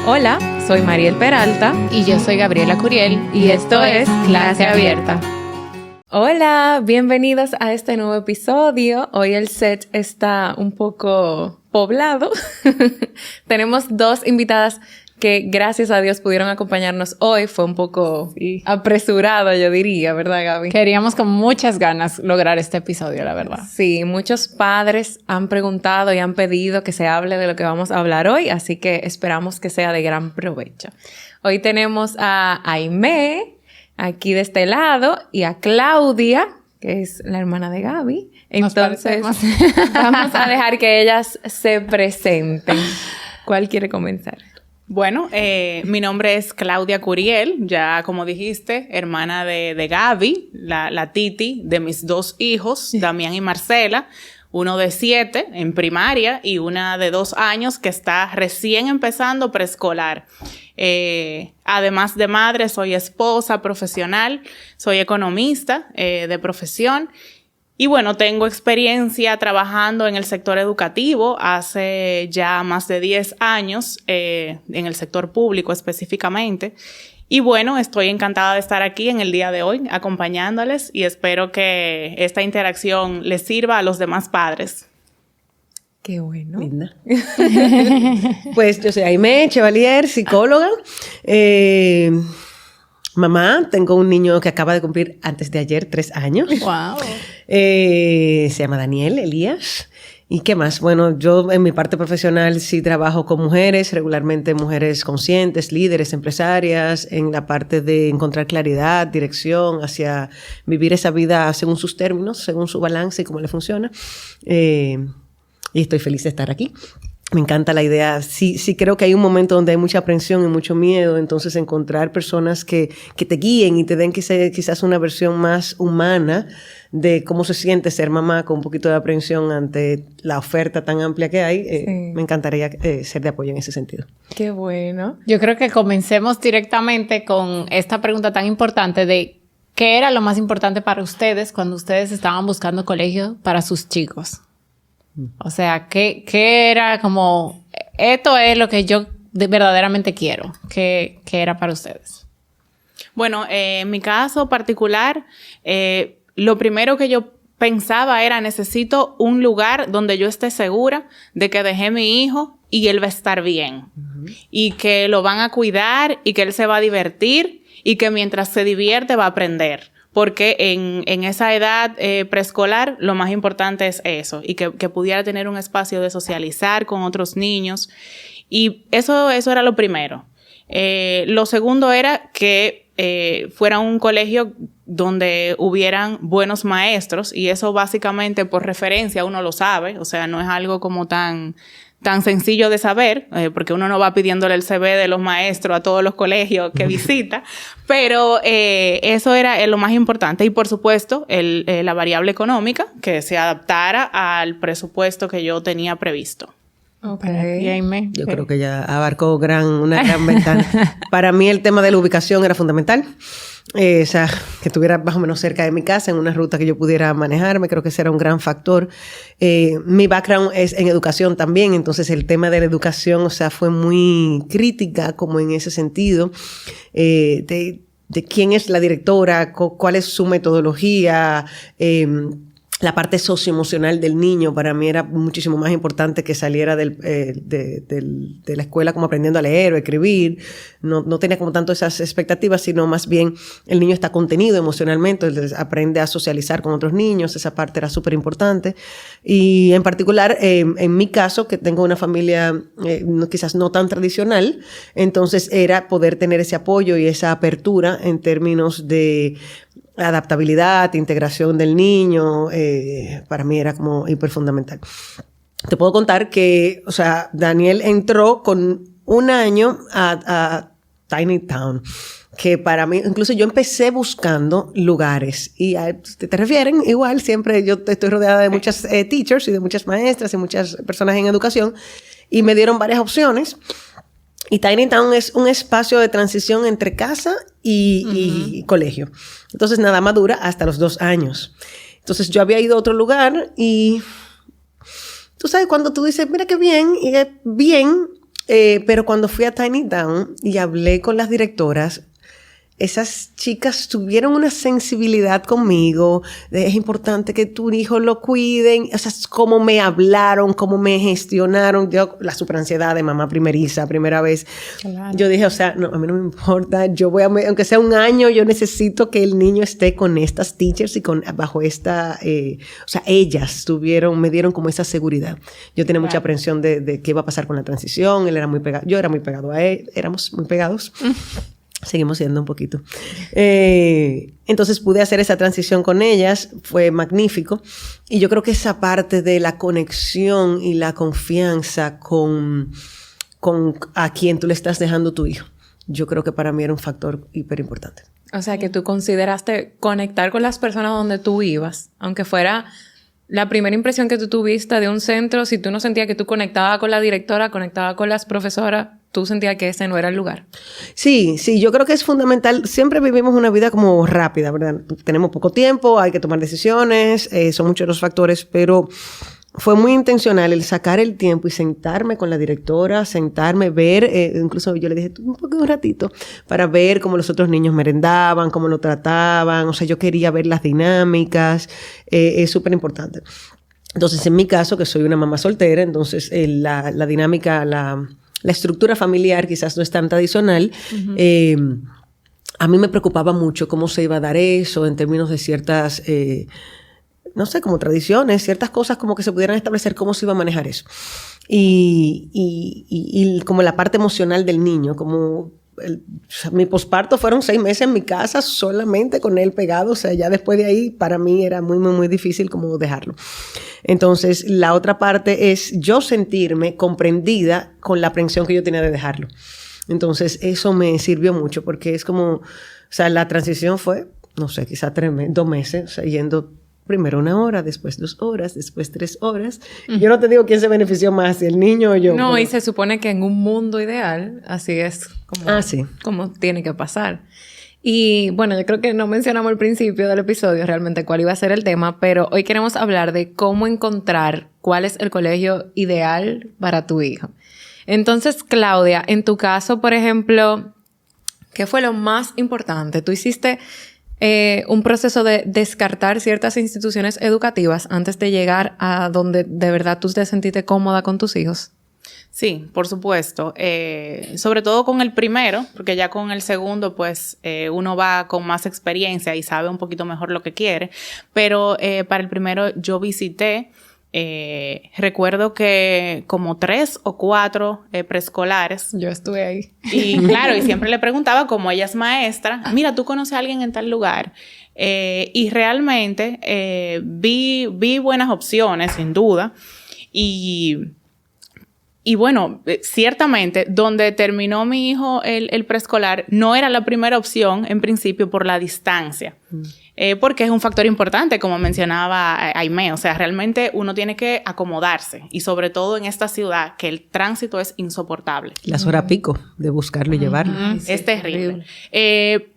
Hola, soy Mariel Peralta. Y yo soy Gabriela Curiel. Y esto es Clase Abierta. Hola, bienvenidos a este nuevo episodio. Hoy el set está un poco poblado. Tenemos dos invitadas que gracias a Dios pudieron acompañarnos hoy. Fue un poco apresurado, yo diría, ¿verdad, Gaby? Queríamos con muchas ganas lograr este episodio, la verdad. Sí, muchos padres han preguntado y han pedido que se hable de lo que vamos a hablar hoy, así que esperamos que sea de gran provecho. Hoy tenemos a Aimee, aquí de este lado, y a Claudia, que es la hermana de Gaby. Entonces, vamos a dejar que ellas se presenten. ¿Cuál quiere comenzar? Bueno, mi nombre es Claudia Curiel, ya como dijiste, hermana de Gaby, la titi de mis dos hijos, Damián y Marcela, uno de 7 en primaria y una de 2 años que está recién empezando preescolar. Además de madre, soy esposa profesional, soy economista de profesión. Y bueno, tengo experiencia trabajando en el sector educativo hace ya más de 10 años, en el sector público específicamente. Y bueno, estoy encantada de estar aquí en el día de hoy acompañándoles y espero que esta interacción les sirva a los demás padres. Qué bueno. Linda. Pues yo soy Aimee Chevalier, psicóloga. Mamá, tengo un niño que acaba de cumplir antes de ayer 3 años. ¡Wow! Se llama Daniel Elías. ¿Y qué más? Bueno, yo en mi parte profesional sí trabajo con mujeres, regularmente mujeres conscientes, líderes, empresarias, en la parte de encontrar claridad, dirección hacia vivir esa vida según sus términos, según su balance y cómo le funciona. Y estoy feliz de estar aquí. Me encanta la idea. Sí creo que hay un momento donde hay mucha aprensión y mucho miedo, entonces encontrar personas que te guíen y te den quizás una versión más humana de cómo se siente ser mamá con un poquito de aprensión ante la oferta tan amplia que hay. Me encantaría ser de apoyo en ese sentido. Qué bueno. Yo creo que comencemos directamente con esta pregunta tan importante de ¿qué era lo más importante para ustedes cuando ustedes estaban buscando colegio para sus chicos? O sea, ¿qué era como, esto es lo que yo verdaderamente quiero? ¿Qué era para ustedes? Bueno, en mi caso particular, lo primero que yo pensaba era necesito un lugar donde yo esté segura de que dejé mi hijo y él va a estar bien. Y que lo van a cuidar y que él se va a divertir y que mientras se divierte va a aprender. Porque en esa edad preescolar lo más importante es eso y que pudiera tener un espacio de socializar con otros niños y eso era lo primero. Lo segundo era que fuera un colegio donde hubieran buenos maestros y eso básicamente por referencia uno lo sabe, o sea, no es algo como tan sencillo de saber, porque uno no va pidiéndole el CV de los maestros a todos los colegios que visita, pero eso era lo más importante. Y por supuesto, la variable económica, que se adaptara al presupuesto que yo tenía previsto. Okay. ¿Y Aimee? Yo creo que ya abarcó una gran ventana. Para mí el tema de la ubicación era fundamental. O sea, que estuviera más o menos cerca de mi casa, en una ruta que yo pudiera manejarme, creo que ese era un gran factor. Mi background es en educación también, entonces el tema de la educación, o sea, fue muy crítica como en ese sentido, de quién es la directora, cuál es su metodología, la parte socioemocional del niño para mí era muchísimo más importante que saliera de la escuela como aprendiendo a leer o escribir. No tenía como tanto esas expectativas, sino más bien el niño está contenido emocionalmente, aprende a socializar con otros niños, esa parte era súper importante. Y en particular, en mi caso, que tengo una familia quizás no tan tradicional, entonces era poder tener ese apoyo y esa apertura en términos de adaptabilidad, integración del niño, para mí era como hiperfundamental. Te puedo contar que, o sea, Daniel entró con 1 año a Tiny Town, que para mí, incluso yo empecé buscando lugares y te refieren, igual, siempre yo estoy rodeada de muchas teachers y de muchas maestras y muchas personas en educación y me dieron varias opciones. Y Tiny Town es un espacio de transición entre casa y colegio. Entonces, nada más dura hasta los 2 años. Entonces, yo había ido a otro lugar y tú sabes, cuando tú dices, mira qué bien, y es bien, Pero cuando fui a Tiny Town y hablé con las directoras, esas chicas tuvieron una sensibilidad conmigo. Es importante que tu hijo lo cuiden. O sea, cómo me hablaron, cómo me gestionaron. Yo, la superansiedad de mamá primeriza, primera vez. Claro. Yo dije, o sea, no, a mí no me importa. Yo voy aunque sea un año, yo necesito que el niño esté con estas teachers y bajo esta... o sea, ellas me dieron como esa seguridad. Yo tenía mucha aprensión de qué iba a pasar con la transición. Él era muy pegado. Yo era muy pegado a él. Éramos muy pegados. Seguimos siendo un poquito. Entonces pude hacer esa transición con ellas, fue magnífico. Y yo creo que esa parte de la conexión y la confianza con a quien tú le estás dejando tu hijo, yo creo que para mí era un factor hiper importante. O sea, que tú consideraste conectar con las personas donde tú ibas, aunque fuera la primera impresión que tú tuviste de un centro, si tú no sentías que tú conectabas con la directora, conectabas con las profesoras, tú sentías que ese no era el lugar. Sí, yo creo que es fundamental. Siempre vivimos una vida como rápida, ¿verdad? Tenemos poco tiempo, hay que tomar decisiones, son muchos los factores, pero fue muy intencional el sacar el tiempo y sentarme con la directora, ver, incluso yo le dije, un ratito, para ver cómo los otros niños merendaban, cómo lo trataban. O sea, yo quería ver las dinámicas, es súper importante. Entonces, en mi caso, que soy una mamá soltera, entonces la dinámica, la estructura familiar quizás no es tan tradicional. A mí me preocupaba mucho cómo se iba a dar eso en términos de ciertas, no sé, como tradiciones, ciertas cosas como que se pudieran establecer, cómo se iba a manejar eso. Y como la parte emocional del niño, como... mi posparto fueron 6 meses en mi casa solamente con él pegado. O sea, ya después de ahí para mí era muy, muy, muy difícil como dejarlo. Entonces, la otra parte es yo sentirme comprendida con la aprensión que yo tenía de dejarlo. Entonces, eso me sirvió mucho porque es como, o sea, la transición fue, no sé, quizá 2 meses, o sea, yendo primero 1 hora, después 2 horas, después 3 horas. Yo no te digo quién se benefició más, si el niño o yo. No, pero... y se supone que en un mundo ideal, así es como tiene que pasar. Y bueno, yo creo que no mencionamos al principio del episodio realmente cuál iba a ser el tema, pero hoy queremos hablar de cómo encontrar cuál es el colegio ideal para tu hijo. Entonces, Claudia, en tu caso, por ejemplo, ¿qué fue lo más importante? Tú hiciste un proceso de descartar ciertas instituciones educativas antes de llegar a donde de verdad tú te sentiste cómoda con tus hijos. Sí, por supuesto. Sobre todo con el primero, porque ya con el segundo, pues, uno va con más experiencia y sabe un poquito mejor lo que quiere. Pero para el primero yo visité, recuerdo que como 3 o 4 preescolares. Yo estuve ahí. Y claro, y siempre le preguntaba, como ella es maestra, mira, ¿tú conoces a alguien en tal lugar? Y realmente vi buenas opciones, sin duda. Y bueno, ciertamente, donde terminó mi hijo el preescolar, no era la primera opción, en principio, por la distancia. Porque es un factor importante, como mencionaba Aimé. O sea, realmente uno tiene que acomodarse. Y sobre todo en esta ciudad, que el tránsito es insoportable. Las horas pico de buscarlo y llevarlo. Es terrible.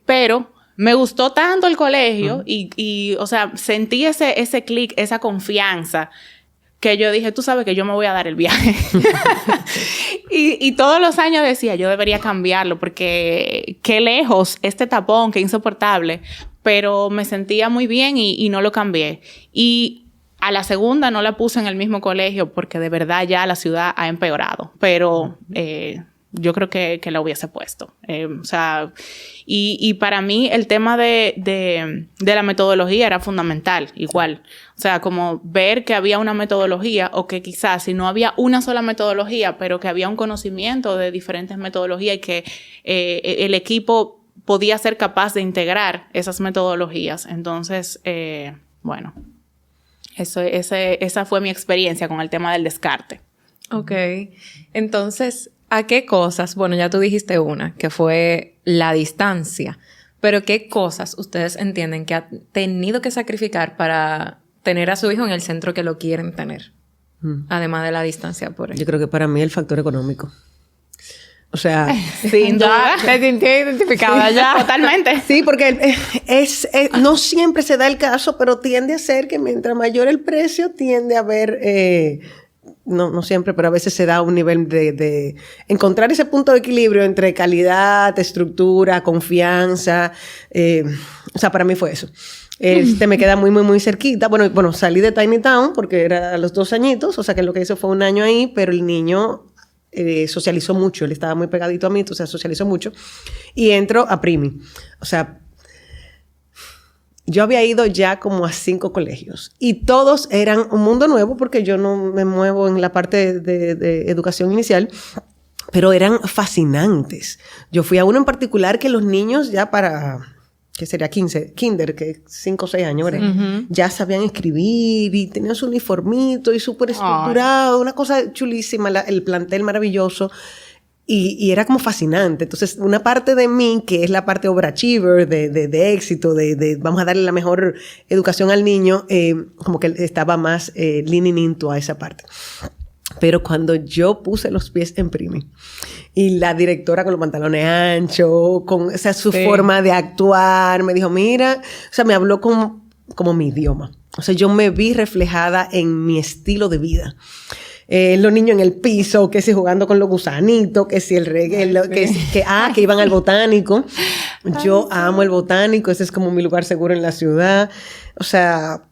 Pero me gustó tanto el colegio y o sea, sentí ese clic, esa confianza, que yo dije, tú sabes que yo me voy a dar el viaje. y todos los años decía, yo debería cambiarlo porque qué lejos este tapón, qué insoportable. Pero me sentía muy bien y no lo cambié. Y a la segunda no la puse en el mismo colegio porque de verdad ya la ciudad ha empeorado. Pero yo creo que la hubiese puesto. O sea, y para mí el tema de la metodología era fundamental, igual. O sea, como ver que había una metodología o que quizás si no había una sola metodología, pero que había un conocimiento de diferentes metodologías y que el equipo podía ser capaz de integrar esas metodologías. Entonces, bueno, esa fue mi experiencia con el tema del descarte. Ok. Entonces, ¿a qué cosas? Bueno, ya tú dijiste una, que fue la distancia. Pero ¿qué cosas ustedes entienden que han tenido que sacrificar para tener a su hijo en el centro que lo quieren tener? Además de la distancia, por ejemplo. Yo creo que para mí el factor económico. O sea, sin duda. Te sentí identificada ya. Totalmente. Sí, porque no siempre se da el caso, pero tiende a ser que mientras mayor el precio, tiende a haber no siempre, pero a veces se da un nivel de encontrar ese punto de equilibrio entre calidad, estructura, confianza. O sea, para mí fue eso. Me queda muy, muy, muy cerquita. Bueno, salí de Tiny Town porque era a los 2 añitos, o sea que lo que hice fue 1 año ahí, pero el niño socializó mucho, él estaba muy pegadito a mí, entonces socializó mucho. Y entro a Primi. O sea, yo había ido ya como a 5 colegios y todos eran un mundo nuevo porque yo no me muevo en la parte de educación inicial, pero eran fascinantes. Yo fui a uno en particular que los niños ya para, ¿qué sería? Kinder, que 5 o 6 años, ¿verdad? Uh-huh. Ya sabían escribir y tenían su uniformito y súper estructurado, una cosa chulísima, el plantel maravilloso. Y era como fascinante. Entonces, una parte de mí, que es la parte overachiever, de éxito, de vamos a darle la mejor educación al niño, como que estaba más leaning into a esa parte. Pero cuando yo puse los pies en Primi, y la directora con los pantalones anchos, con o sea, su forma de actuar, me dijo, mira, o sea, me habló como mi idioma. O sea, yo me vi reflejada en mi estilo de vida. Los niños en el piso, que si jugando con los gusanitos, que si el reggae, que iban al botánico. Yo amo el botánico, ese es como mi lugar seguro en la ciudad. O sea,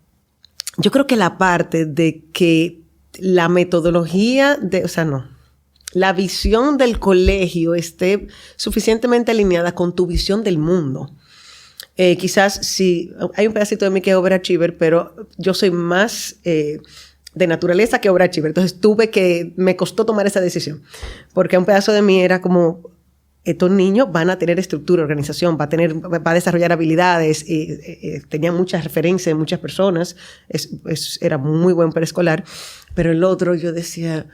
yo creo que la parte de que la metodología la visión del colegio esté suficientemente alineada con tu visión del mundo. Quizás sí, hay un pedacito de mí que es overachiever, pero yo soy más de naturaleza que overachiever. Entonces me costó tomar esa decisión. Porque un pedazo de mí era como, estos niños van a tener estructura, organización, va a desarrollar habilidades. Tenía muchas referencias de muchas personas. Era muy buen preescolar. Pero el otro, yo decía,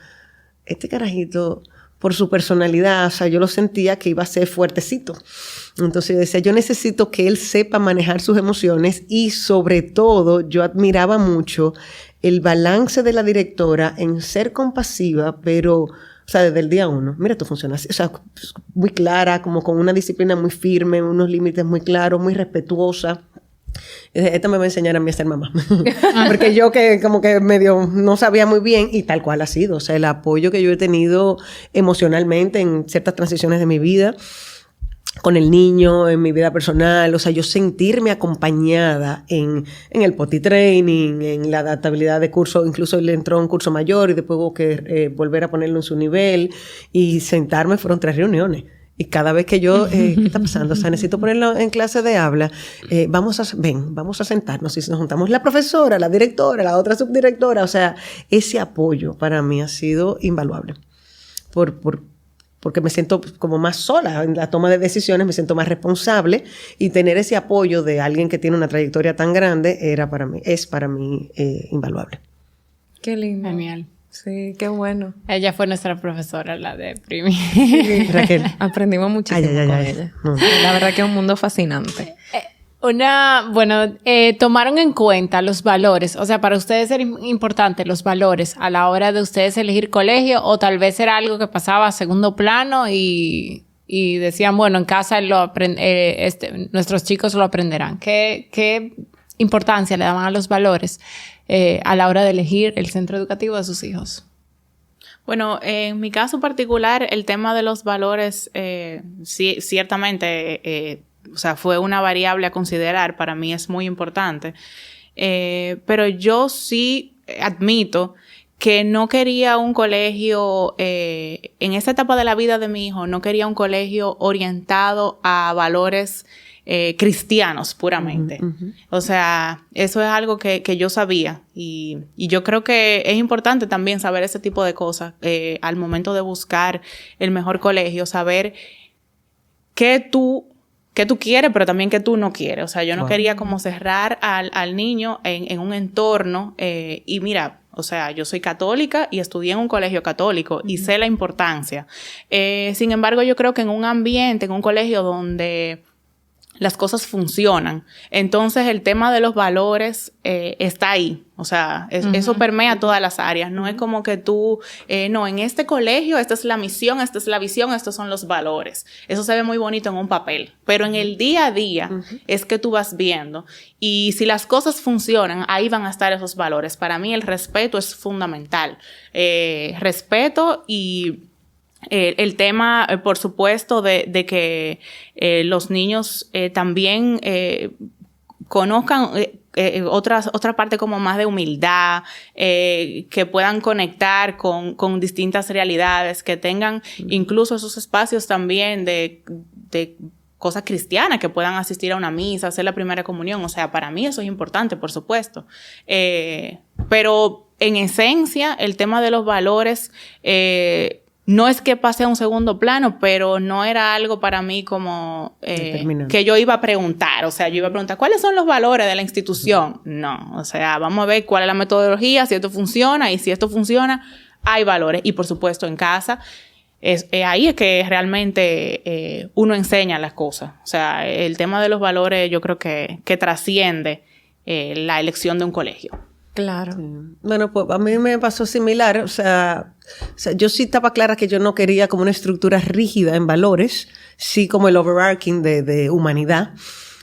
este carajito, por su personalidad, o sea, yo lo sentía que iba a ser fuertecito. Entonces yo decía, yo necesito que él sepa manejar sus emociones y sobre todo yo admiraba mucho el balance de la directora en ser compasiva, pero, o sea, desde el día 1, mira, esto funciona así, o sea, muy clara, como con una disciplina muy firme, unos límites muy claros, muy respetuosa. Esta me va a enseñar a mí a ser mamá. Porque yo que como que medio no sabía muy bien y tal cual ha sido. O sea, el apoyo que yo he tenido emocionalmente en ciertas transiciones de mi vida, con el niño, en mi vida personal. O sea, yo sentirme acompañada en el potty training, en la adaptabilidad de curso. Incluso él entró a un curso mayor y después hubo que volver a ponerlo en su nivel. Y sentarme, fueron 3 reuniones. Y cada vez que yo, ¿qué está pasando? O sea, necesito ponerlo en clase de habla. Vamos a sentarnos. Y nos juntamos la profesora, la directora, la otra subdirectora. O sea, ese apoyo para mí ha sido invaluable. Porque me siento como más sola en la toma de decisiones, me siento más responsable. Y tener ese apoyo de alguien que tiene una trayectoria tan grande es para mí invaluable. Qué lindo. Genial. Sí, qué bueno. Ella fue nuestra profesora, la de Primi. Raquel. Aprendimos muchísimo con ella. No. La verdad que es un mundo fascinante. Tomaron en cuenta los valores. O sea, para ustedes era importante los valores a la hora de ustedes elegir colegio, o tal vez era algo que pasaba a segundo plano y decían, bueno, en casa nuestros chicos lo aprenderán. ¿Qué importancia le daban a los valores a la hora de elegir el centro educativo de sus hijos? Bueno, en mi caso particular, el tema de los valores, sí, ciertamente, o sea, fue una variable a considerar. Para mí es muy importante. Pero yo sí admito que no quería un colegio, en esta etapa de la vida de mi hijo, no quería un colegio orientado a valores cristianos puramente. Uh-huh. O sea, eso es algo que yo sabía y yo creo que es importante también saber ese tipo de cosas al momento de buscar el mejor colegio, saber qué tú quieres, pero también qué tú no quieres. O sea, yo no quería como cerrar al niño en un entorno y mira, o sea, yo soy católica y estudié en un colegio católico y sé la importancia. Sin embargo, yo creo que en un ambiente, en un colegio donde las cosas funcionan. Entonces, el tema de los valores está ahí. O sea, eso permea todas las áreas. No es como que tú, no, en este colegio, esta es la misión, esta es la visión, estos son los valores. Eso se ve muy bonito en un papel. Pero en el día a día es que tú vas viendo. Y si las cosas funcionan, ahí van a estar esos valores. Para mí, el respeto es fundamental. Respeto y... el tema, por supuesto, de que los niños también conozcan otra parte como más de humildad, que puedan conectar con distintas realidades, que tengan incluso esos espacios también de cosas cristianas, que puedan asistir a una misa, hacer la primera comunión. O sea, para mí eso es importante, por supuesto. Pero en esencia, el tema de los valores... no es que pase a un segundo plano, pero no era algo para mí como que yo iba a preguntar. O sea, yo iba a preguntar, ¿cuáles son los valores de la institución? No, o sea, vamos a ver cuál es la metodología, si esto funciona, y si esto funciona, hay valores. Y por supuesto, en casa, ahí es que realmente uno enseña las cosas. O sea, el tema de los valores yo creo que trasciende la elección de un colegio. Claro. Sí. Bueno, pues a mí me pasó similar. O sea, yo sí estaba clara que yo no quería como una estructura rígida en valores, sí como el overarching de humanidad.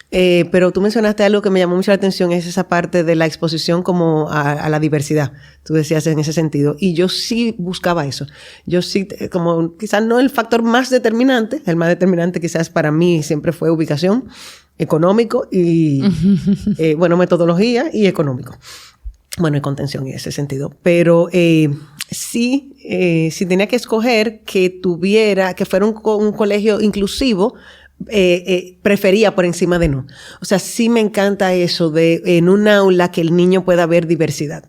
Pero tú mencionaste algo que me llamó mucho la atención, es esa parte de la exposición como a la diversidad. Tú decías en ese sentido. Y yo sí buscaba eso. Yo sí, como quizás no el factor más determinante, el más determinante quizás para mí siempre fue ubicación, económico y, bueno, metodología y económico. Bueno, y contención en ese sentido. Pero sí, si tenía que escoger que fuera un colegio inclusivo, prefería por encima de no. O sea, sí me encanta eso de en un aula que el niño pueda ver diversidad.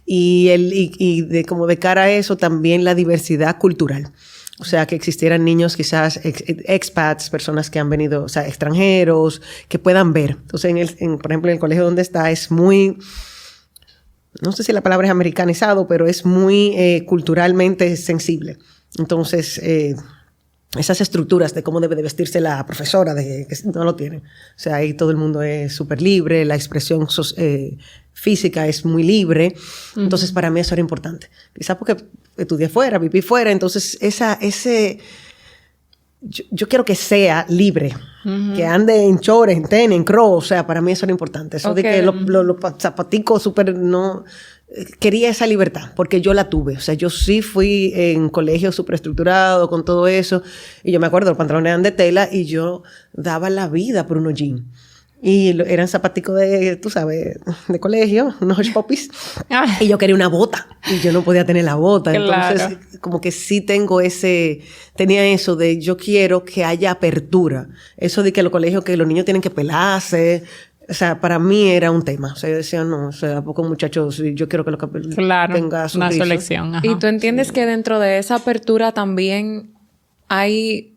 Y como de cara a eso también la diversidad cultural. O sea, que existieran niños quizás expats, personas que han venido, o sea, extranjeros, que puedan ver. Entonces, por ejemplo, en el colegio donde está es muy... No sé si la palabra es americanizado, pero es muy culturalmente sensible. Entonces, esas estructuras de cómo debe de vestirse la profesora, que no lo tienen. O sea, ahí todo el mundo es súper libre, la expresión física es muy libre. Entonces, para mí eso era importante. Quizás porque estudié fuera, viví fuera. Entonces, yo quiero que sea libre, que ande en chores, en tenis, en crocs. O sea, para mí eso era importante. Eso de que los zapaticos súper no... Quería esa libertad, porque yo la tuve. O sea, yo sí fui en colegio súper estructurado, con todo eso. Y yo me acuerdo, los pantalones eran de tela y yo daba la vida por unos jeans. Y eran zapaticos tú sabes, de colegio, unos hush puppies. Y yo quería una bota. Y yo no podía tener la bota. Claro. Entonces, como que sí tenía eso de yo quiero que haya apertura. Eso de que los colegios, que los niños tienen que pelarse. O sea, para mí era un tema. O sea, yo decía, no, o sea, poco muchachos, yo quiero que lo que tenga su una rizo. selección. Ajá. Y tú entiendes que dentro de esa apertura también hay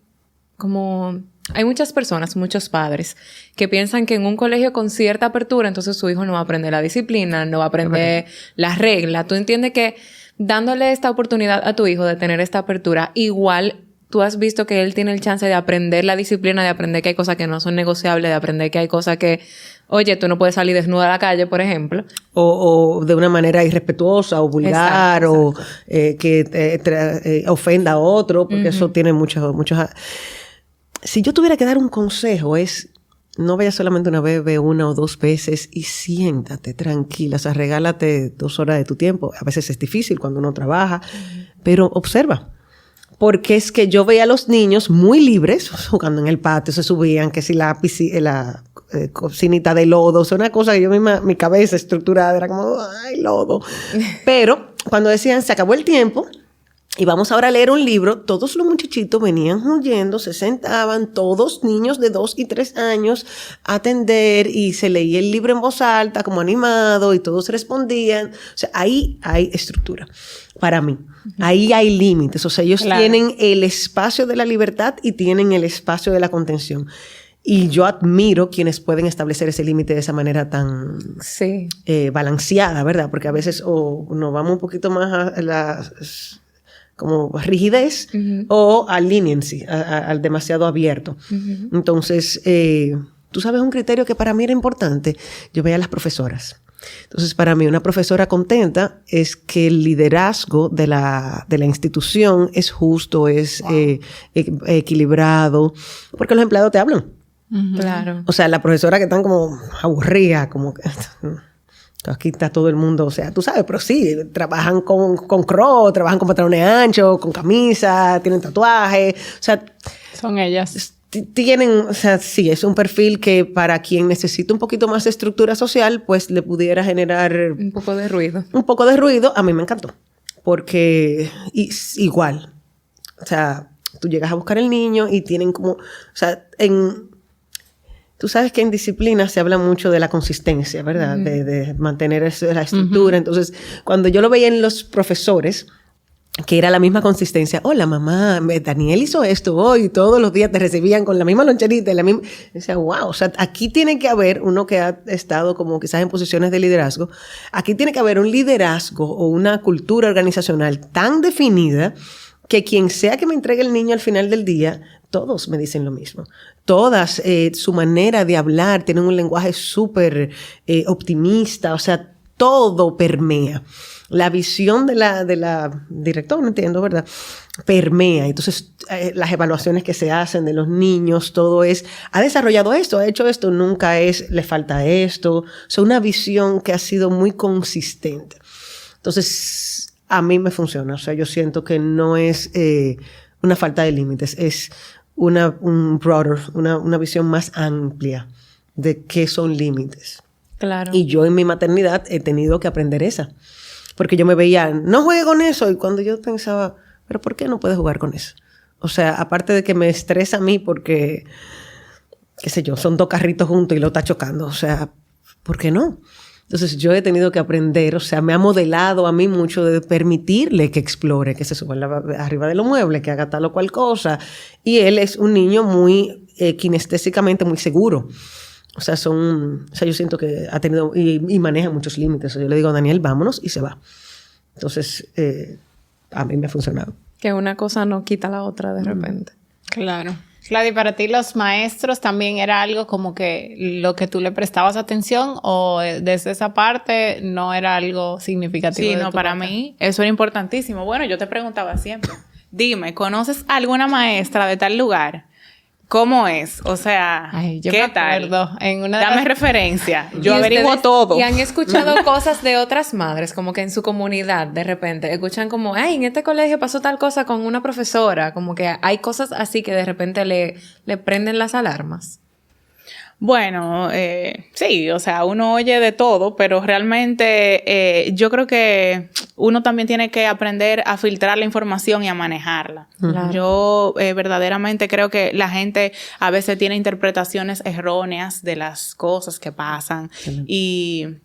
muchas personas, muchos padres, que piensan que en un colegio con cierta apertura, entonces su hijo no va a aprender la disciplina, no va a aprender las reglas. Tú entiendes que dándole esta oportunidad a tu hijo de tener esta apertura, igual tú has visto que él tiene el chance de aprender la disciplina, de aprender que hay cosas que no son negociables, de aprender que hay cosas que, oye, tú no puedes salir desnuda a la calle, por ejemplo. O de una manera irrespetuosa o vulgar, exacto. O que ofenda a otro, porque eso tiene muchos... Si yo tuviera que dar un consejo es, no vayas solamente una vez, ve una o dos veces y siéntate tranquila. O sea, regálate 2 horas de tu tiempo. A veces es difícil cuando uno trabaja, pero observa. Porque es que yo veía a los niños muy libres jugando en el patio, se subían, que si la cocinita de lodo, o sea, una cosa que yo misma, mi cabeza estructurada era como, ay, lodo. Pero cuando decían, se acabó el tiempo, y vamos ahora a leer un libro, todos los muchachitos venían huyendo, se sentaban, todos niños de 2 y 3 años, a atender, y se leía el libro en voz alta, como animado, y todos respondían. O sea, ahí hay estructura, para mí. Ahí hay límites. O sea, ellos tienen el espacio de la libertad y tienen el espacio de la contención. Y yo admiro quienes pueden establecer ese límite de esa manera tan balanceada, ¿verdad? Porque a veces nos vamos un poquito más a la... como rigidez o al leniency, al demasiado abierto. Entonces, tú sabes un criterio que para mí era importante. Yo veía a las profesoras. Entonces, para mí, una profesora contenta es que el liderazgo de la institución es justo, es equilibrado, porque los empleados te hablan. Claro. O sea, la profesora que están como aburrida, como que aquí está todo el mundo, o sea, tú sabes, pero sí, trabajan con crop, trabajan con pantalones anchos, con camisa, tienen tatuajes, o sea... Son ellas. Tienen, o sea, sí, es un perfil que para quien necesita un poquito más de estructura social, pues le pudiera generar... Un poco de ruido. Un poco de ruido. A mí me encantó. Porque igual, o sea, tú llegas a buscar el niño y tienen como... O sea, tú sabes que en disciplina se habla mucho de la consistencia, ¿verdad? De mantener la estructura. Entonces, cuando yo lo veía en los profesores... que era la misma consistencia. Hola, mamá, Daniel hizo esto hoy, todos los días te recibían con la misma loncherita, la misma... Decía, wow, o sea, aquí tiene que haber, uno que ha estado como quizás en posiciones de liderazgo, aquí tiene que haber un liderazgo o una cultura organizacional tan definida que quien sea que me entregue el niño al final del día, todos me dicen lo mismo. Todas, su manera de hablar, tienen un lenguaje súper optimista, o sea, todo permea. La visión de la directora, no entiendo, ¿verdad? Permea. Entonces, las evaluaciones que se hacen de los niños, todo es, ha desarrollado esto, ha hecho esto, nunca es, le falta esto. O sea, una visión que ha sido muy consistente. Entonces, a mí me funciona. O sea, yo siento que no es una falta de límites, es una visión más amplia de qué son límites. Claro. Y yo en mi maternidad he tenido que aprender esa. Porque yo me veía, no juegue con eso. Y cuando yo pensaba, ¿pero por qué no puedes jugar con eso? O sea, aparte de que me estresa a mí porque, qué sé yo, son dos carritos juntos y lo está chocando. O sea, ¿por qué no? Entonces yo he tenido que aprender, o sea, me ha modelado a mí mucho de permitirle que explore, que se suba arriba de los muebles, que haga tal o cual cosa. Y él es un niño muy kinestésicamente muy seguro. O sea, yo siento que ha tenido y maneja muchos límites. O sea, yo le digo a Daniel, vámonos, y se va. Entonces, a mí me ha funcionado. Que una cosa no quita la otra de repente. Claro. Claudia, ¿para ti los maestros también era algo como que lo que tú le prestabas atención o desde esa parte no era algo significativo? Sí, no, para mí eso era importantísimo. Bueno, yo te preguntaba siempre, dime, ¿conoces alguna maestra de tal lugar? ¿Cómo es? O sea, ¿qué tal? Dame referencia. Yo averiguo todo. Y han escuchado cosas de otras madres, como que en su comunidad, de repente, escuchan como, ay, en este colegio pasó tal cosa con una profesora. Como que hay cosas así que de repente le prenden las alarmas. Bueno, sí, o sea, uno oye de todo, pero realmente yo creo que uno también tiene que aprender a filtrar la información y a manejarla. Claro. Yo verdaderamente creo que la gente a veces tiene interpretaciones erróneas de las cosas que pasan y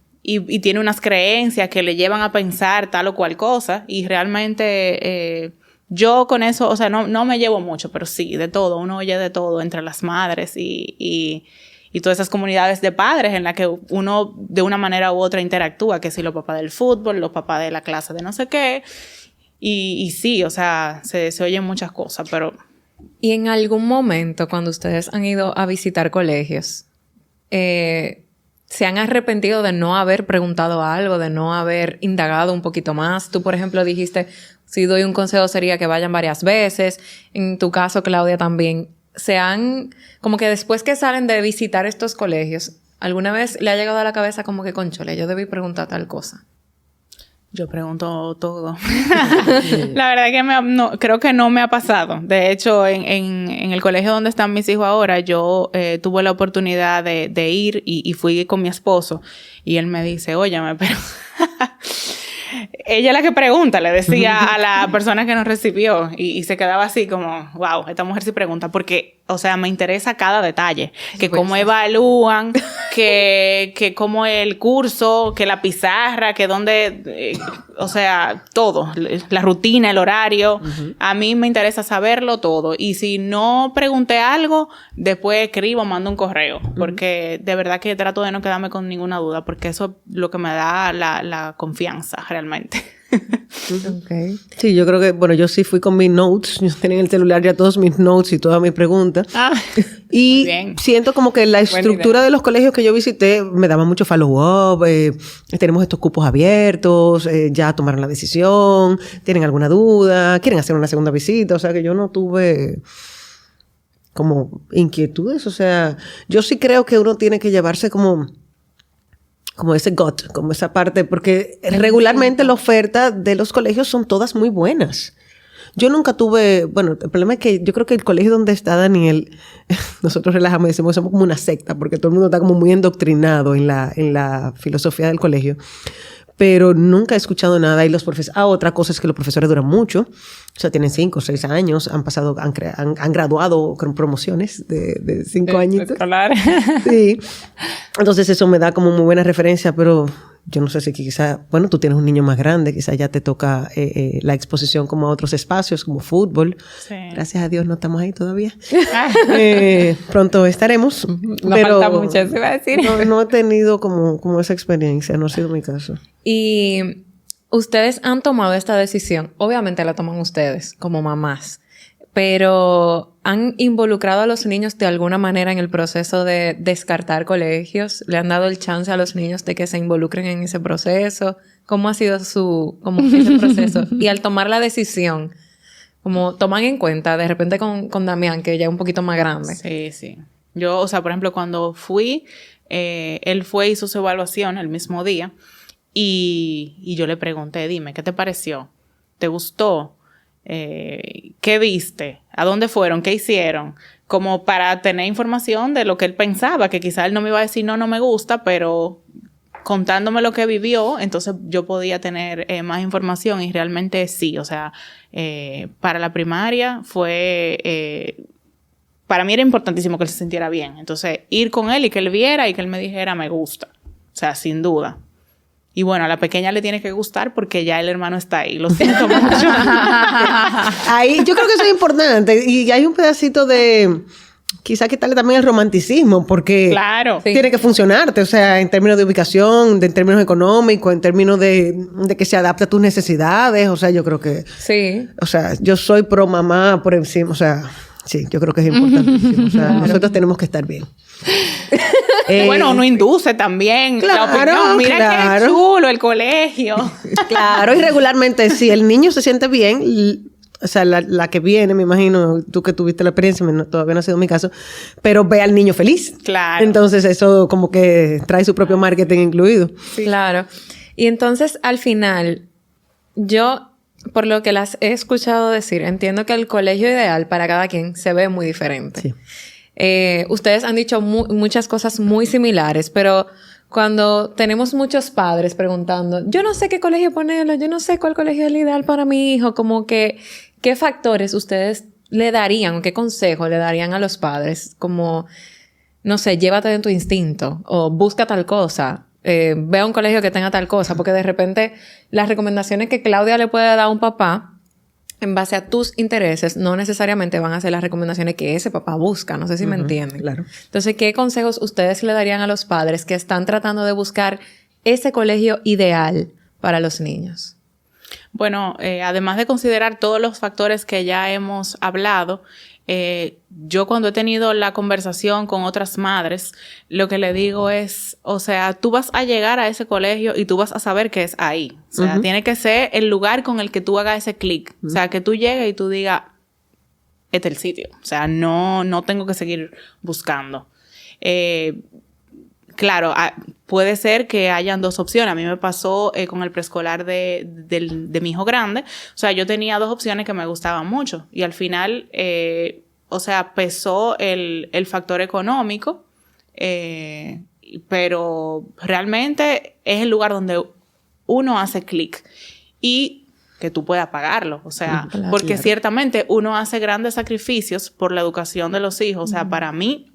tiene unas creencias que le llevan a pensar tal o cual cosa y realmente... yo con eso, o sea, no me llevo mucho, pero sí, de todo. Uno oye de todo entre las madres y todas esas comunidades de padres en las que uno de una manera u otra interactúa, que si los papás del fútbol, los papás de la clase de no sé qué. Y sí, o sea, se oyen muchas cosas, pero... Y en algún momento, cuando ustedes han ido a visitar colegios, ¿se han arrepentido de no haber preguntado algo, de no haber indagado un poquito más? Tú, por ejemplo, dijiste, si doy un consejo sería que vayan varias veces. En tu caso, Claudia, también. Como que después que salen de visitar estos colegios, ¿alguna vez le ha llegado a la cabeza como que, conchole, yo debí preguntar tal cosa? Yo pregunto todo. La verdad que creo que no me ha pasado. De hecho, en el colegio donde están mis hijos ahora, yo tuve la oportunidad de ir y fui con mi esposo. Y él me dice, óyeme, pero... Ella es la que pregunta, le decía a la persona que nos recibió y se quedaba así como, wow, esta mujer sí pregunta porque, o sea, me interesa cada detalle, que cómo evalúan, que cómo el curso, que la pizarra, que dónde, o sea, todo, la rutina, el horario, a mí me interesa saberlo todo y si no pregunté algo, después escribo, mando un correo, porque de verdad que trato de no quedarme con ninguna duda, porque eso es lo que me da la confianza realmente. Okay. Sí, yo creo que, bueno, yo sí fui con mis notes. Yo tenía en el celular ya todos mis notes y todas mis preguntas. Muy Y bien. siento como que la estructura de los colegios que yo visité me daba mucho follow-up. Tenemos estos cupos abiertos, ya tomaron la decisión, tienen alguna duda, quieren hacer una segunda visita. O sea, que yo no tuve como inquietudes. O sea, yo sí creo que uno tiene que llevarse como ese gut, como esa parte, porque regularmente la oferta de los colegios son todas muy buenas. Yo nunca tuve, bueno, el problema es que yo creo que el colegio donde está Daniel, nosotros relajamos y decimos, somos como una secta, porque todo el mundo está como muy endoctrinado en la filosofía del colegio. Pero nunca he escuchado nada. Y los profesores, otra cosa es que los profesores duran mucho. O sea, tienen 5 o 6 años, han graduado con promociones de 5 añitos. Escolar. Sí. Entonces eso me da como muy buena referencia, pero yo no sé si quizá, bueno, tú tienes un niño más grande, quizá ya te toca la exposición como a otros espacios, como fútbol. Sí. Gracias a Dios no estamos ahí todavía. Pronto estaremos. No pero falta mucho, se iba a decir. no he tenido como esa experiencia, no ha sido mi caso. Y ustedes han tomado esta decisión. Obviamente la toman ustedes como mamás, pero ¿han involucrado a los niños de alguna manera en el proceso de descartar colegios? ¿Le han dado el chance a los niños de que se involucren en ese proceso? ¿Cómo ha sido ese proceso? Y al tomar la decisión, como toman en cuenta de repente con Damián, que ya es un poquito más grande. Sí, sí. Yo, o sea, por ejemplo, cuando fui, él fue y hizo su evaluación el mismo día y yo le pregunté, dime, ¿qué te pareció? ¿Te gustó? ¿Qué viste? ¿A dónde fueron? ¿Qué hicieron? Como para tener información de lo que él pensaba, que quizá él no me iba a decir no me gusta, pero contándome lo que vivió, entonces yo podía tener más información y realmente sí, o sea, para la primaria fue, para mí era importantísimo que él se sintiera bien, entonces ir con él y que él viera y que él me dijera me gusta, o sea, sin duda. Y bueno, a la pequeña le tiene que gustar porque ya el hermano está ahí. Lo siento mucho. Ahí, yo creo que eso es importante. Y hay un pedacito de quizá quitarle también el romanticismo, porque Claro. tiene que funcionarte. O sea, en términos de ubicación, en términos económicos, en términos de que se adapte a tus necesidades. O sea, yo creo que... Sí. O sea, yo soy pro mamá por encima. O sea, sí, yo creo que es importantísimo. O sea, nosotros tenemos que estar bien. Bueno, uno induce también la opinión. Claro, Mira claro. qué chulo el colegio. Claro, y regularmente si el niño se siente bien, o sea, la que viene, me imagino, tú que tuviste la experiencia, todavía no ha sido mi caso, pero ve al niño feliz. Claro. Entonces eso como que trae su propio marketing incluido. Sí. Claro. Y entonces, al final, yo, por lo que las he escuchado decir, entiendo que el colegio ideal para cada quien se ve muy diferente. Sí. Ustedes han dicho muchas cosas muy similares, pero cuando tenemos muchos padres preguntando, yo no sé qué colegio ponerlo, yo no sé cuál colegio es el ideal para mi hijo, como que, ¿qué factores ustedes le darían o qué consejo le darían a los padres? Como, no sé, llévate de tu instinto o busca tal cosa. Ve a un colegio que tenga tal cosa, porque de repente las recomendaciones que Claudia le puede dar a un papá en base a tus intereses no necesariamente van a ser las recomendaciones que ese papá busca. No sé si me entienden. Claro. Entonces, ¿qué consejos ustedes le darían a los padres que están tratando de buscar ese colegio ideal para los niños? Bueno, además de considerar todos los factores que ya hemos hablado, yo cuando he tenido la conversación con otras madres, lo que le digo es, o sea, tú vas a llegar a ese colegio y tú vas a saber que es ahí. O sea, tiene que ser el lugar con el que tú hagas ese clic. O sea, que tú llegues y tú digas, este es el sitio. O sea, no tengo que seguir buscando. Claro, puede ser que hayan dos opciones. A mí me pasó con el preescolar de mi hijo grande. O sea, yo tenía dos opciones que me gustaban mucho. Y al final, o sea, pesó el factor económico. Pero realmente es el lugar donde uno hace clic. Y que tú puedas pagarlo. O sea, porque ciertamente uno hace grandes sacrificios por la educación de los hijos. O sea, para mí,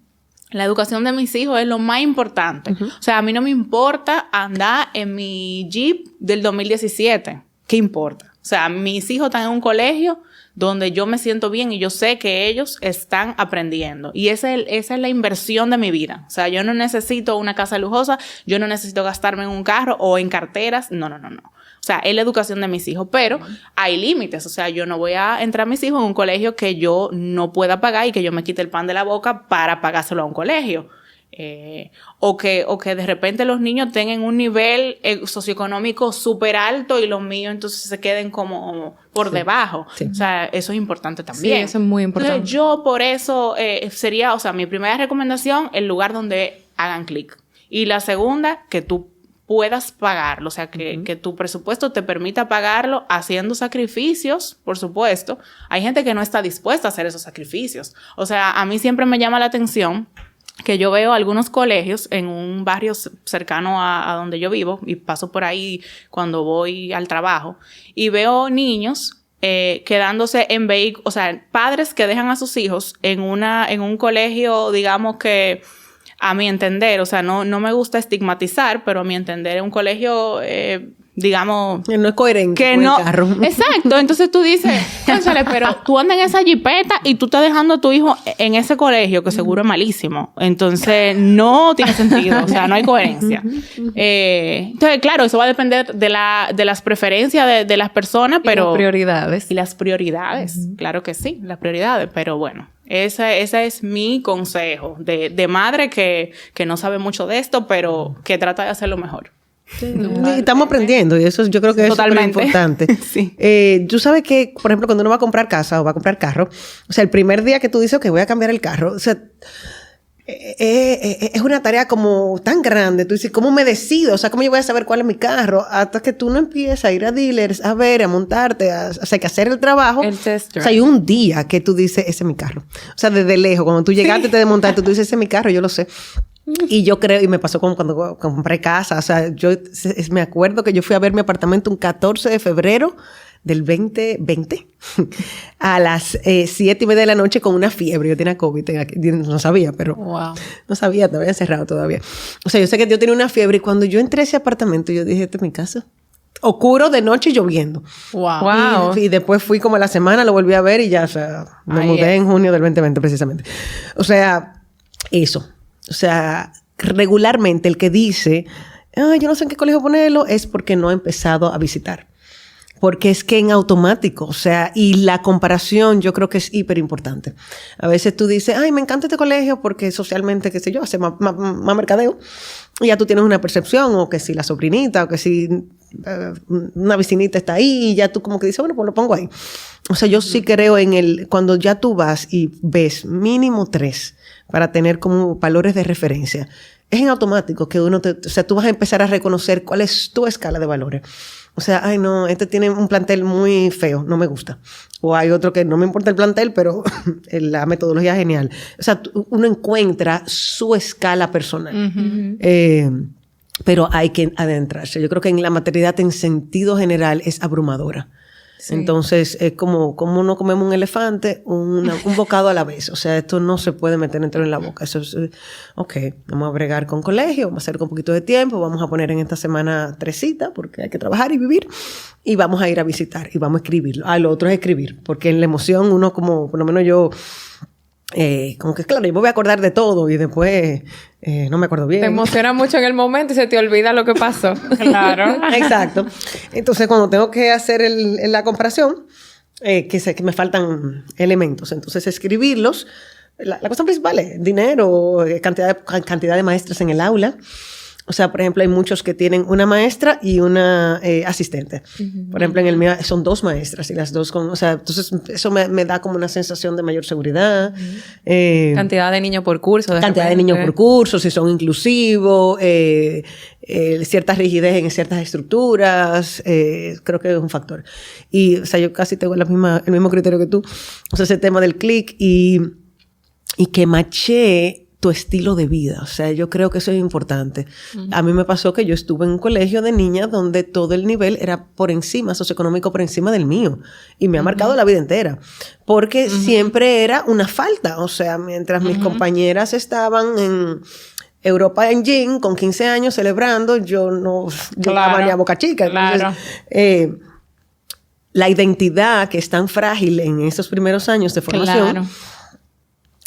la educación de mis hijos es lo más importante. O sea, a mí no me importa andar en mi Jeep del 2017. ¿Qué importa? O sea, mis hijos están en un colegio donde yo me siento bien y yo sé que ellos están aprendiendo. Y esa es la inversión de mi vida. O sea, yo no necesito una casa lujosa, yo no necesito gastarme en un carro o en carteras. No. O sea, es la educación de mis hijos, pero hay límites. O sea, yo no voy a entrar a mis hijos en un colegio que yo no pueda pagar y que yo me quite el pan de la boca para pagárselo a un colegio. O que de repente los niños tengan un nivel socioeconómico súper alto y los míos entonces se queden como por debajo. Sí. O sea, eso es importante también. Sí, eso es muy importante. Entonces, yo por eso sería, o sea, mi primera recomendación, el lugar donde hagan clic. Y la segunda, que tú puedas pagarlo, o sea, que tu presupuesto te permita pagarlo haciendo sacrificios, por supuesto. Hay gente que no está dispuesta a hacer esos sacrificios. O sea, a mí siempre me llama la atención que yo veo algunos colegios en un barrio cercano a donde yo vivo, y paso por ahí cuando voy al trabajo, y veo niños quedándose en vehículos, o sea, padres que dejan a sus hijos en un colegio, digamos que, a mi entender, o sea, no me gusta estigmatizar, pero a mi entender es un colegio, digamos... Que no es coherente que con no, el carro. Exacto. Entonces tú dices, cónchale, pero tú andas en esa jipeta y tú estás dejando a tu hijo en ese colegio que seguro es malísimo. Entonces no tiene sentido. O sea, no hay coherencia. Entonces, claro, eso va a depender de las preferencias de las personas, pero... Y las prioridades. Y las prioridades. Claro que sí, las prioridades. Pero bueno, ese es mi consejo de madre que no sabe mucho de esto, pero que trata de hacerlo mejor. Sí, estamos aprendiendo y eso yo creo que es súper importante. Sí. Tú sabes que, por ejemplo, cuando uno va a comprar casa o va a comprar carro, o sea, el primer día que tú dices que voy a cambiar el carro, o sea, es una tarea como tan grande. Tú dices, ¿cómo me decido? O sea, ¿cómo yo voy a saber cuál es mi carro? Hasta que tú no empiezas a ir a dealers, a ver, a montarte, o sea, que hacer el trabajo. El test drive. O sea, hay un día que tú dices, ese es mi carro. O sea, desde lejos, cuando tú llegaste, te desmontaste, tú dices, ese es mi carro, yo lo sé. Y yo creo, y me pasó como cuando compré casa, o sea, yo me acuerdo que yo fui a ver mi apartamento un 14 de febrero del 2020 a las 7:30 de la noche con una fiebre. Yo tenía COVID, no sabía, pero no sabía, te había cerrado todavía. O sea, yo sé que yo tenía una fiebre y cuando yo entré a ese apartamento, yo dije, este es mi casa. Oscuro de noche y lloviendo. Wow. Y después fui como a la semana, lo volví a ver y ya, o sea, me mudé en junio del 2020 precisamente. O sea, eso. O sea, regularmente el que dice, yo no sé en qué colegio ponerlo, es porque no ha empezado a visitar. Porque es que en automático, o sea, y la comparación yo creo que es hiper importante. A veces tú dices, me encanta este colegio porque socialmente, qué sé yo, hace más mercadeo. Y ya tú tienes una percepción, o que si la sobrinita, o que si una vecinita está ahí, y ya tú como que dices, bueno, pues lo pongo ahí. O sea, yo sí creo cuando ya tú vas y ves mínimo 3 para tener como valores de referencia, es en automático que o sea, tú vas a empezar a reconocer cuál es tu escala de valores. O sea, no, este tiene un plantel muy feo, no me gusta. O hay otro que no me importa el plantel, pero la metodología es genial. O sea, uno encuentra su escala personal. Pero hay que adentrarse. Yo creo que en la maternidad en sentido general es abrumadora. Sí. Entonces, es como no comemos un elefante, un bocado a la vez. O sea, esto no se puede meter entero en la boca. Eso es, vamos a bregar con colegio, vamos a hacer con un poquito de tiempo, vamos a poner en esta semana 3 citas, porque hay que trabajar y vivir, y vamos a ir a visitar, y vamos a escribirlo. Lo otro es escribir, porque en la emoción uno como, por lo menos yo, como que claro, yo me voy a acordar de todo, y después no me acuerdo bien. Te emociona mucho en el momento y se te olvida lo que pasó. Claro. Exacto. Entonces, cuando tengo que hacer la comparación, que sé que me faltan elementos. Entonces, escribirlos. La cosa principal es dinero, cantidad de maestras en el aula. O sea, por ejemplo, hay muchos que tienen una maestra y una asistente. Por ejemplo, en el mío son 2 maestras y las 2 o sea, entonces eso me da como una sensación de mayor seguridad. Cantidad de niños por curso. Cantidad de niños por curso, si son inclusivos, cierta rigidez en ciertas estructuras, creo que es un factor. Y, o sea, yo casi tengo el mismo criterio que tú. O sea, ese tema del clic y que maché tu estilo de vida. O sea, yo creo que eso es importante. A mí me pasó que yo estuve en un colegio de niñas donde todo el nivel era por encima, socioeconómico por encima del mío. Y me ha marcado la vida entera. Porque siempre era una falta. O sea, mientras mis compañeras estaban en Europa en gym, con 15 años celebrando, yo no llegaba ni a Boca Chica. Entonces, la identidad que es tan frágil en esos primeros años de formación... Claro.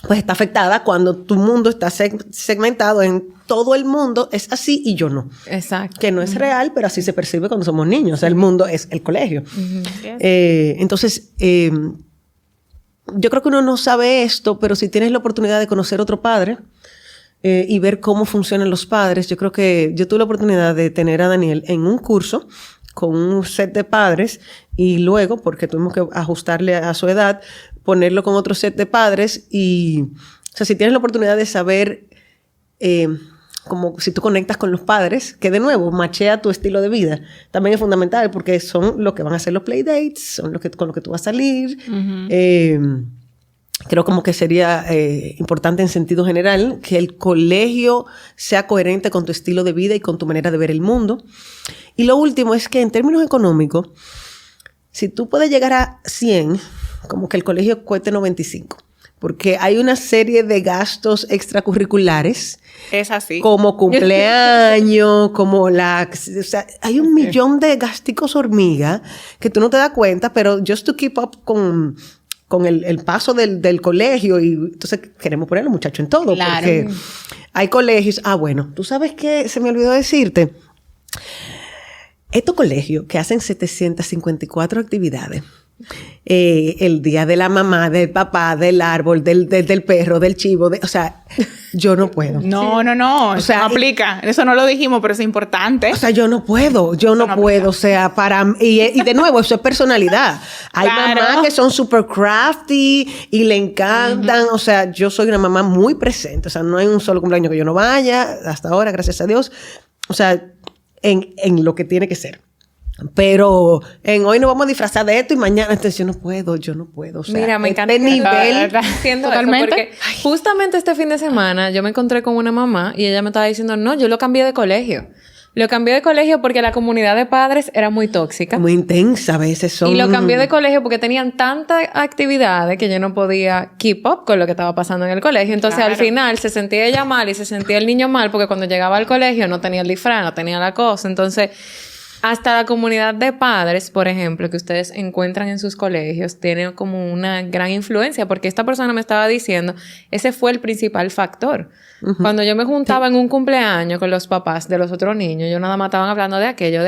pues está afectada cuando tu mundo está segmentado en todo el mundo es así y yo no. Exacto. Que no es real, pero así se percibe cuando somos niños. O sea, el mundo es el colegio. Entonces, yo creo que uno no sabe esto, pero si tienes la oportunidad de conocer otro padre y ver cómo funcionan los padres, yo creo que yo tuve la oportunidad de tener a Daniel en un curso con un set de padres y luego, porque tuvimos que ajustarle a su edad, ponerlo con otro set de padres y, o sea, si tienes la oportunidad de saber como si tú conectas con los padres, que de nuevo machea tu estilo de vida, también es fundamental porque son lo que van a hacer los playdates, son con lo que tú vas a salir. Creo como que sería importante en sentido general que el colegio sea coherente con tu estilo de vida y con tu manera de ver el mundo. Y lo último es que en términos económicos, si tú puedes llegar a 100, como que el colegio cueste 95. Porque hay una serie de gastos extracurriculares. Es así. Como cumpleaños, como o sea, hay un millón de gasticos hormiga que tú no te das cuenta, pero just to keep up con el paso del colegio y entonces queremos poner a los muchachos en todo. Claro. Porque hay colegios. Bueno, tú sabes que se me olvidó decirte. Estos colegios que hacen 754 actividades. El día de la mamá, del papá, del árbol, del perro, del chivo, o sea, yo no puedo. No, o sea, no aplica. Eso no lo dijimos, pero es importante. O sea, yo no puedo, o sea, y de nuevo, eso es personalidad. Hay mamás que son super crafty y le encantan, o sea, yo soy una mamá muy presente, o sea, no hay un solo cumpleaños que yo no vaya, hasta ahora, gracias a Dios, o sea, en lo que tiene que ser. Pero hoy nos vamos a disfrazar de esto y mañana, entonces yo no puedo. O sea, mira, me encanta nivel totalmente. Porque justamente este fin de semana yo me encontré con una mamá y ella me estaba diciendo, no, yo lo cambié de colegio. Lo cambié de colegio porque la comunidad de padres era muy tóxica. Muy intensa a veces son. Y lo cambié de colegio porque tenían tantas actividades que yo no podía keep up con lo que estaba pasando en el colegio. Entonces, al final, se sentía ella mal y se sentía el niño mal porque cuando llegaba al colegio no tenía el disfraz, no tenía la cosa. Entonces, hasta la comunidad de padres, por ejemplo, que ustedes encuentran en sus colegios, tiene como una gran influencia, porque esta persona me estaba diciendo, ese fue el principal factor. Cuando yo me juntaba en un cumpleaños con los papás de los otros niños, yo nada más estaban hablando de aquello,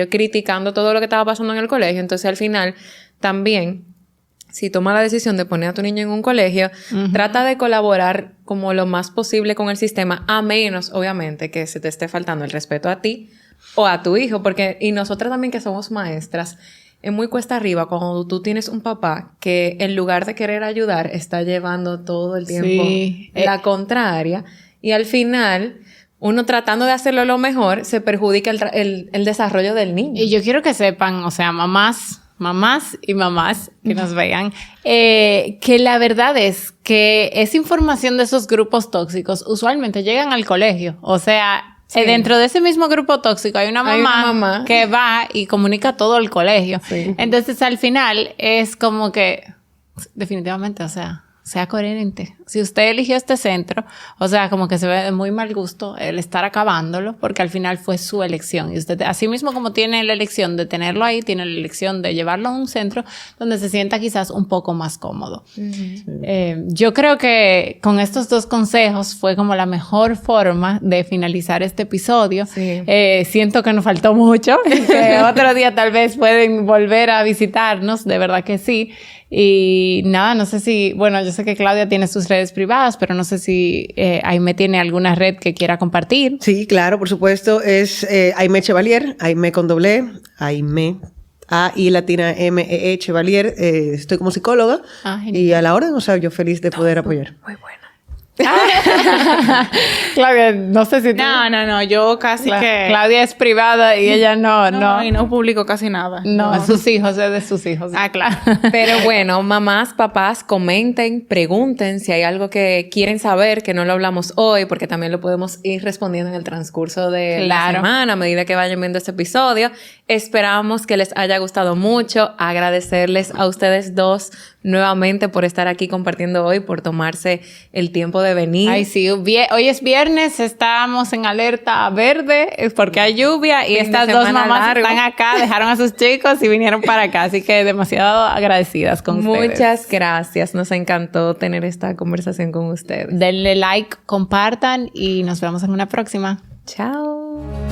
criticando todo lo que estaba pasando en el colegio. Entonces, al final, también, si tomas la decisión de poner a tu niño en un colegio, trata de colaborar como lo más posible con el sistema, a menos, obviamente, que se te esté faltando el respeto a ti o a tu hijo, porque, y nosotras también que somos maestras, es muy cuesta arriba cuando tú tienes un papá que en lugar de querer ayudar, está llevando todo el tiempo la contraria, y al final, uno tratando de hacerlo lo mejor, se perjudica el desarrollo del niño. Y yo quiero que sepan, o sea, mamás y mamás que nos vean, que la verdad es que esa información de esos grupos tóxicos usualmente llegan al colegio, o sea, dentro de ese mismo grupo tóxico hay una mamá que va y comunica todo el colegio. Sí. Entonces, al final, es como que, definitivamente, o sea coherente. Si usted eligió este centro, o sea, como que se ve de muy mal gusto el estar acabándolo, porque al final fue su elección. Y usted, así mismo como tiene la elección de tenerlo ahí, tiene la elección de llevarlo a un centro donde se sienta quizás un poco más cómodo. Yo creo que con estos dos consejos fue como la mejor forma de finalizar este episodio. Sí. Siento que nos faltó mucho, que otro día tal vez pueden volver a visitarnos, de verdad que sí. Y nada, no sé si, bueno, yo sé que Claudia tiene sus redes privadas, pero no sé si Aimé tiene alguna red que quiera compartir. Sí, claro, por supuesto, es Aimé Chevalier, Aimé con doble, Aimé, A-I latina M-E-E Chevalier, estoy como psicóloga y a la orden, o sea, yo feliz de poder apoyar. Muy buena. Claudia, no sé si tú... No, yo casi que... Claudia es privada y ella no. Y no publico casi nada. No, es sus hijos, es de sus hijos. Claro. Pero bueno, mamás, papás, comenten, pregunten si hay algo que quieren saber, que no lo hablamos hoy, porque también lo podemos ir respondiendo en el transcurso de la semana, a medida que vayan viendo este episodio. Esperamos que les haya gustado mucho, agradecerles a ustedes dos nuevamente por estar aquí compartiendo hoy, por tomarse el tiempo de venir. Ay, sí, hoy es viernes, estamos en alerta verde porque hay lluvia y Fin de estas dos semana mamás largo. están acá, dejaron a sus chicos y vinieron para acá, así que demasiado agradecidas con ustedes. Muchas gracias, nos encantó tener esta conversación con ustedes. Denle like, compartan y nos vemos en una próxima. Chao.